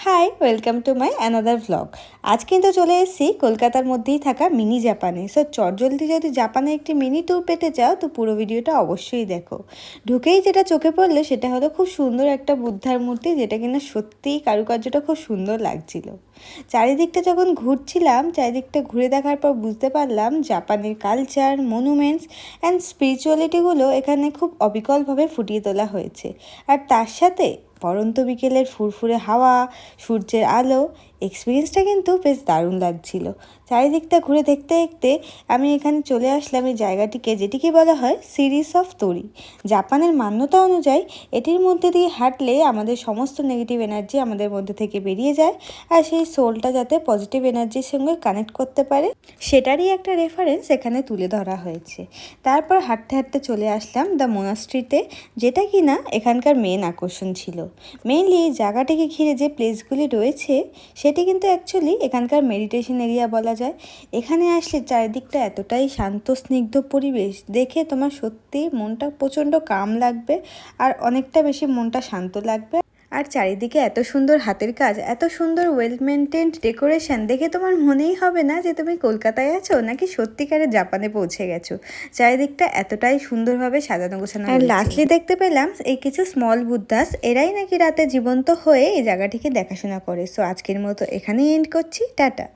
High, welcome to my another vlog. আজ কিন্তু চলে এসেছি কলকাতার মধ্যেই থাকা মিনি জাপানে। সো চটজলদি যদি জাপানে একটি মিনি ট্যুর পেতে চাও তো পুরো ভিডিওটা অবশ্যই দেখো। ঢুকেই যেটা চোখে পড়লো সেটা হলো খুব সুন্দর একটা বুদ্ধার মূর্তি, যেটা কিনা সত্যিই কারুকার্যটা খুব সুন্দর লাগছিল। চারিদিকটা যখন ঘুরছিলাম, চারিদিকটা ঘুরে দেখার পর বুঝতে পারলাম জাপানের কালচার, মনুমেন্টস অ্যান্ড স্পিরিচুয়ালিটিগুলো এখানে খুব অবিকলভাবে ফুটিয়ে তোলা হয়েছে। আর তার সাথে পরন্ত বিকেলের ফুরফুরে হাওয়া, সূর্যের আলো, এক্সপিরিয়েন্সটা কিন্তু বেশ দারুণ লাগছিল। চারিদিকটা ঘুরে দেখতে দেখতে আমি এখানে চলে আসলাম এই জায়গাটিকে, যেটিকে বলা হয় সিরিজ অফ তোরি। জাপানের মান্যতা অনুযায়ী এটির মধ্যে দিয়ে হাঁটলে আমাদের সমস্ত নেগেটিভ এনার্জি আমাদের মধ্যে থেকে বেরিয়ে যায়, আর সেই সোলটা যাতে পজিটিভ এনার্জির সঙ্গে কানেক্ট করতে পারে সেটারই একটা রেফারেন্স এখানে তুলে ধরা হয়েছে। তারপর হাঁটতে হাঁটতে চলে আসলাম দ্য মোনাস্ট্রিতে, যেটা কিনা এখানকার মেন আকর্ষণ ছিল। মেইনলি এই জায়গাটিকে ঘিরে যে প্লেসগুলি রয়েছে সেটি কিন্তু অ্যাকচুয়ালি এখানকার মেডিটেশন এরিয়া বলা যায়। এখানে আসলে চারিদিকটা এতটাই শান্ত স্নিগ্ধ পরিবেশ দেখে তোমার সত্যি মনটা প্রচণ্ড কাম লাগবে, আর অনেকটা বেশি মনটা শান্ত লাগবে। আর চারিদিকে এত সুন্দর হাতের কাজ, এত সুন্দর ওয়েল মেনটেন্ড ডেকোরেশন দেখে তোমার মনেই হবে না যে তুমি কলকাতায় আছো নাকি সত্যিকারের জাপানে পৌঁছে গেছো। চারিদিকটা এতটাই সুন্দরভাবে সাজানো গোছানো। আর লাস্টলি দেখতে পেলাম এই কিছু স্মল বুদ্ধাস, এরাই নাকি রাতে জীবন্ত হয়ে এই জায়গাটিকে দেখাশোনা করে। সো আজকের মতো এখানেই এন্ড করছি, টাটা।